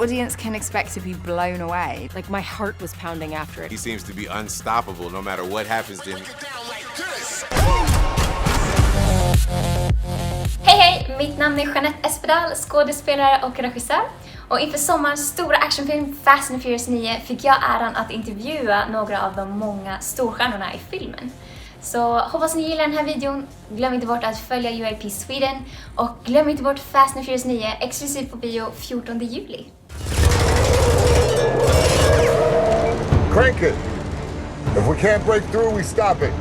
audience can expect to be blown away. Like my heart was pounding after it. He seems to be unstoppable no matter what happens to him. Hej hej! Mitt namn är Jeanette Espedal, skådespelare och regissör. Och inför sommarens stora actionfilm Fast and Furious 9 fick jag äran att intervjua några av de många storstjärnorna i filmen. Så hoppas ni gillar den här videon. Glöm inte bort att följa UIPs Sweden. Och glöm inte bort Fast and Furious 9 exklusivt på bio 14 juli. Crank it! If we can't break through, we stop it.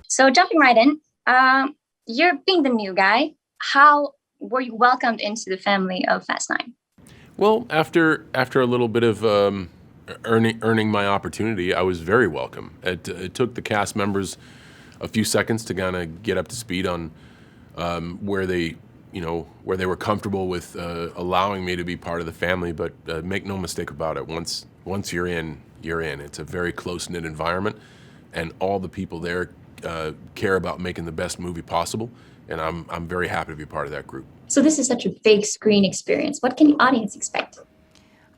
So jumping right in, you're being the new guy. How were you welcomed into the family of Fast 9? Well, after a little bit of earning my opportunity, I was very welcome. It took the cast members a few seconds to kind of get up to speed on where they were comfortable with allowing me to be part of the family. But make no mistake about it, once you're in, you're in. It's a very close-knit environment, and all the people there care about making the best movie possible, and I'm very happy to be part of that group. So this is such a big screen experience. What can the audience expect?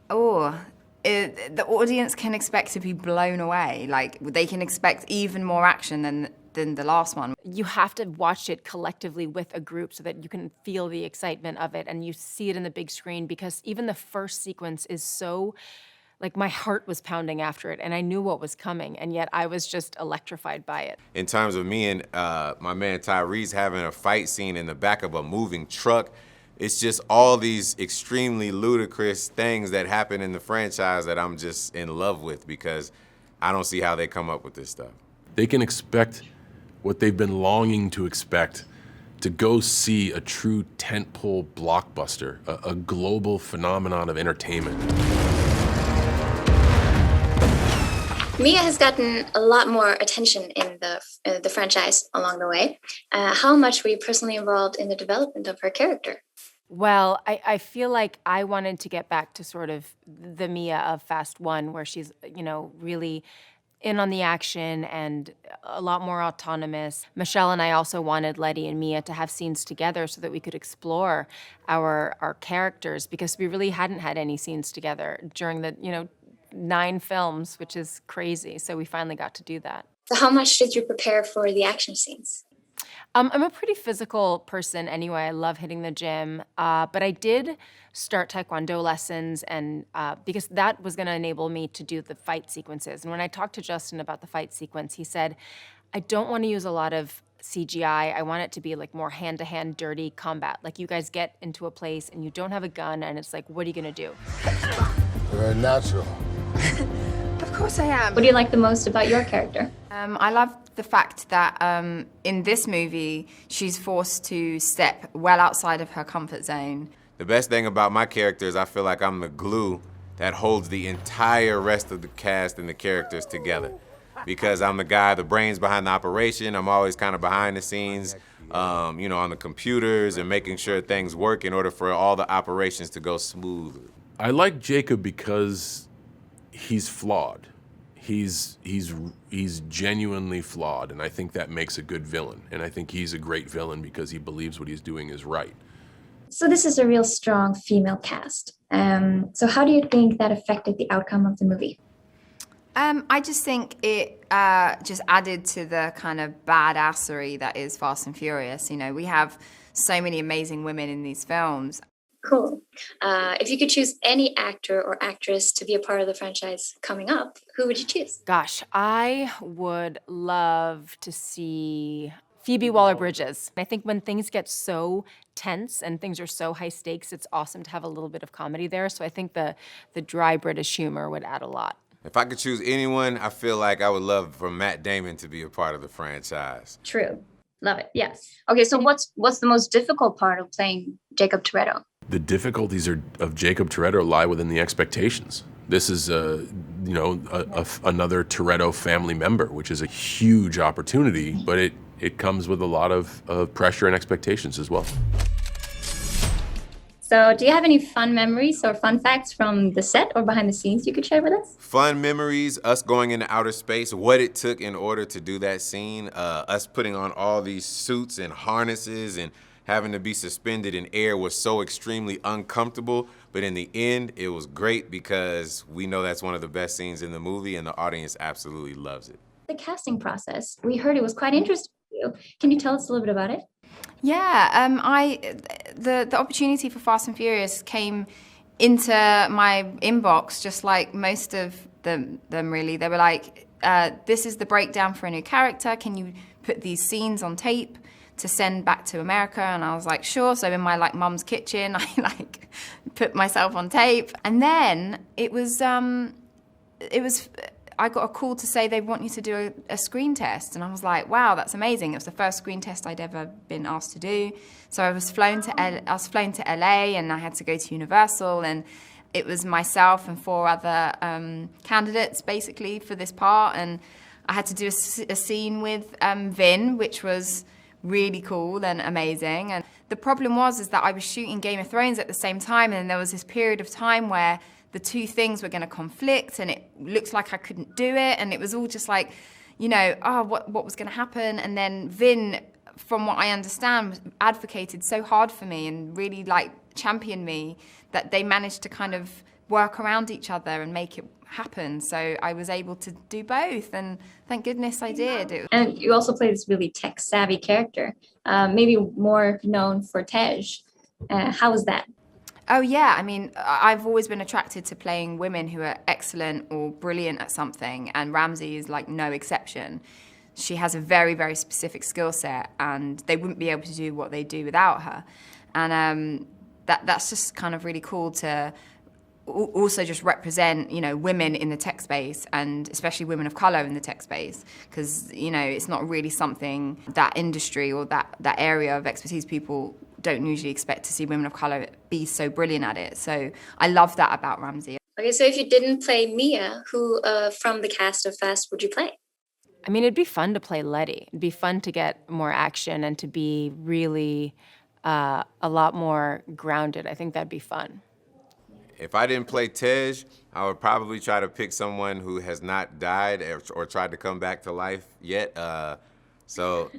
The audience can expect to be blown away. Like, they can expect even more action than the last one. You have to watch it collectively with a group so that you can feel the excitement of it and you see it in the big screen, because even the first sequence is so, like, my heart was pounding after it and I knew what was coming, and yet I was just electrified by it. In terms of me and my man Tyrese having a fight scene in the back of a moving truck, it's just all these extremely ludicrous things that happen in the franchise that I'm just in love with, because I don't see how they come up with this stuff. They can expect what they've been longing to expect, to go see a true tentpole blockbuster, a global phenomenon of entertainment. Mia has gotten a lot more attention in the franchise along the way. How much were you personally involved in the development of her character? Well, I feel like I wanted to get back to sort of the Mia of Fast 1, where she's, really in on the action and a lot more autonomous. Michelle and I also wanted Letty and Mia to have scenes together so that we could explore our characters, because we really hadn't had any scenes together during the, 9 films, which is crazy. So we finally got to do that. So how much did you prepare for the action scenes? I'm a pretty physical person anyway. I love hitting the gym, but I did start Taekwondo lessons, and because that was going to enable me to do the fight sequences. And when I talked to Justin about the fight sequence, he said, I don't want to use a lot of CGI. I want it to be like more hand-to-hand dirty combat. Like, you guys get into a place and you don't have a gun, and it's like, what are you going to do? Very natural. Of course I am. What do you like the most about your character? I love the fact that in this movie, she's forced to step well outside of her comfort zone. The best thing about my character is I feel like I'm the glue that holds the entire rest of the cast and the characters together. Because I'm the guy, the brains behind the operation. I'm always kind of behind the scenes, on the computers and making sure things work in order for all the operations to go smoothly. I like Jacob because he's flawed. He's genuinely flawed, and I think that makes a good villain. And I think he's a great villain because he believes what he's doing is right. So this is a real strong female cast. So how do you think that affected the outcome of the movie? I just think it just added to the kind of badassery that is Fast and Furious. We have so many amazing women in these films. Cool. If you could choose any actor or actress to be a part of the franchise coming up, who would you choose? Gosh, I would love to see Phoebe Waller-Bridges. I think when things get so tense and things are so high stakes, it's awesome to have a little bit of comedy there. So I think the dry British humor would add a lot. If I could choose anyone, I feel like I would love for Matt Damon to be a part of the franchise. True. Love it. Yes. Okay, so what's the most difficult part of playing Jacob Toretto? The difficulties of Jacob Toretto lie within the expectations. This is, another Toretto family member, which is a huge opportunity, but it comes with a lot of pressure and expectations as well. So do you have any fun memories or fun facts from the set or behind the scenes you could share with us? Fun memories, us going into outer space, what it took in order to do that scene, us putting on all these suits and harnesses and having to be suspended in air was so extremely uncomfortable, but in the end, it was great because we know that's one of the best scenes in the movie and the audience absolutely loves it. The casting process, we heard it was quite interesting for you. Can you tell us a little bit about it? Yeah, the opportunity for Fast and Furious came into my inbox just like most of them really. They were like, this is the breakdown for a new character. Can you put these scenes on tape to send back to America? And I was like, sure. So in my like mum's kitchen, I like put myself on tape. And then it was I got a call to say they want you to do a screen test. And I was like, wow, that's amazing. It was the first screen test I'd ever been asked to do. So I was flown to LA and I had to go to Universal, and it was myself and 4 other candidates basically for this part. And I had to do a scene with Vin, which was really cool and amazing. And the problem is that I was shooting Game of Thrones at the same time, and there was this period of time where the two things were going to conflict, and it looked like I couldn't do it, and it was all just like, you know, what was going to happen. And then Vin, from what I understand, advocated so hard for me and really like championed me that they managed to kind of work around each other and make it happen. So I was able to do both, and thank goodness I did. And you also play this really tech-savvy character, maybe more known for Tej. How was that? Oh yeah, I mean, I've always been attracted to playing women who are excellent or brilliant at something, and Ramsey is like no exception. She has a very, very specific skill set, and they wouldn't be able to do what they do without her. And that's just kind of really cool to also just represent, you know, women in the tech space, and especially women of color in the tech space, because, you know, it's not really something that industry or that area of expertise people don't usually expect to see women of color be so brilliant at it. So I love that about Ramsey. Okay, so if you didn't play Mia, who from the cast of Fast would you play? I mean, it'd be fun to play Letty. It'd be fun to get more action and to be really a lot more grounded. I think that'd be fun. If I didn't play Tej, I would probably try to pick someone who has not died or tried to come back to life yet. So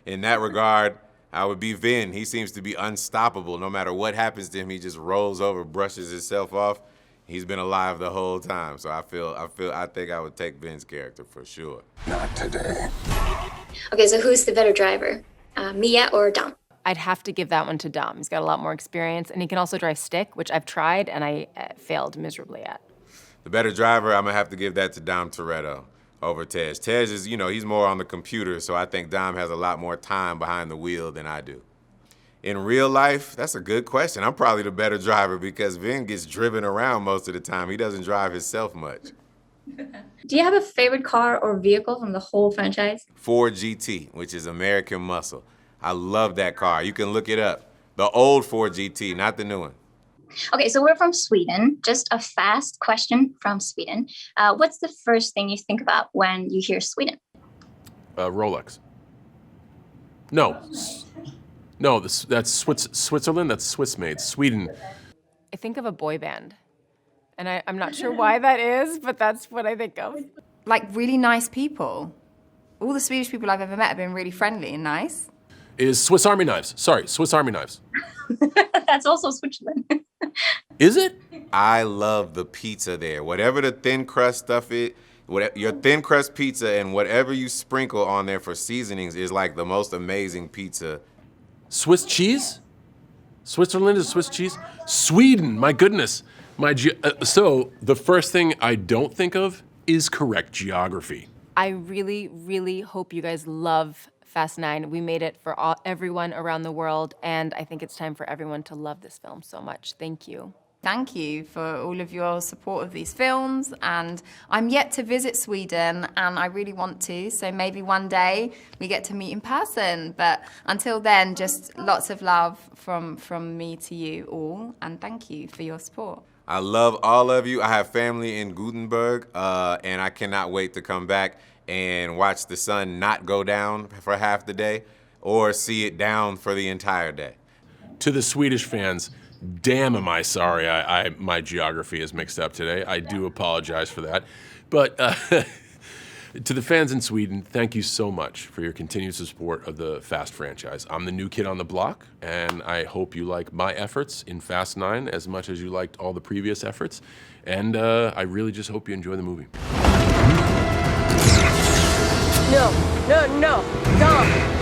in that regard, I would be Vin. He seems to be unstoppable. No matter what happens to him, he just rolls over, brushes himself off. He's been alive the whole time. So I think I would take Vin's character for sure. Not today. Okay, so who's the better driver, Mia or Dom? I'd have to give that one to Dom. He's got a lot more experience, and he can also drive stick, which I've tried and I failed miserably at. The better driver, I'm gonna have to give that to Dom Toretto over Tej. Tej is, you know, he's more on the computer, so I think Dom has a lot more time behind the wheel than I do. In real life, that's a good question. I'm probably the better driver because Vin gets driven around most of the time. He doesn't drive himself much. Do you have a favorite car or vehicle from the whole franchise? Ford GT, which is American muscle. I love that car. You can look it up. The old Ford GT, not the new one. Okay, so we're from Sweden. Just a fast question from Sweden. What's the first thing you think about when you hear Sweden? Rolex. No, that's Switzerland. That's Swiss made. Sweden. I think of a boy band, and I'm not sure why that is, but that's what I think of. Like really nice people. All the Swedish people I've ever met have been really friendly and nice. Is Swiss Army knives. Sorry, Swiss Army knives. That's also Switzerland. Is it? I love the pizza there. Whatever the thin crust stuff is, your thin crust pizza and whatever you sprinkle on there for seasonings is like the most amazing pizza. Swiss cheese? Switzerland is Swiss cheese? Sweden, my goodness. So the first thing I don't think of is correct geography. I really, really hope you guys love Fast 9. We made it for everyone around the world, and I think it's time for everyone to love this film so much. Thank you. Thank you for all of your support of these films, and I'm yet to visit Sweden, and I really want to, so maybe one day we get to meet in person. But until then, just lots of love from me to you all, and thank you for your support. I love all of you. I have family in Gothenburg, and I cannot wait to come back and watch the sun not go down for half the day or see it down for the entire day. To the Swedish fans, Damn, am I sorry. My geography is mixed up today. I do apologize for that. But to the fans in Sweden, thank you so much for your continued support of the Fast franchise. I'm the new kid on the block, and I hope you like my efforts in Fast 9 as much as you liked all the previous efforts. And I really just hope you enjoy the movie. No, no, no, Tom.